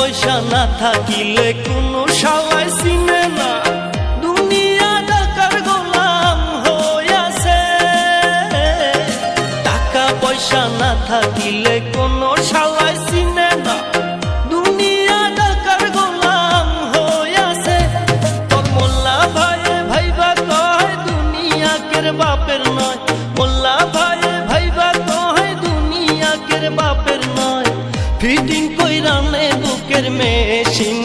পয়সা না থাকিলে কোনো শালায় চিনে না, দুনিয়া টাকার গোলাম হইয়াছে। টাকা পয়সা না থাকিলে কোনো শালায় চিনে না, দুনিয়া টাকার গোলাম হইয়াছে। তোর মোল্লা ভাইয়ে ভাইবা কয় দুনিয়া কের বাপের নয়, মোল্লা ভাইয়ে ভাইবা কয় দুনিয়া কের বাপের নয়। ফিটিং কইরা নে বুকের মেশিন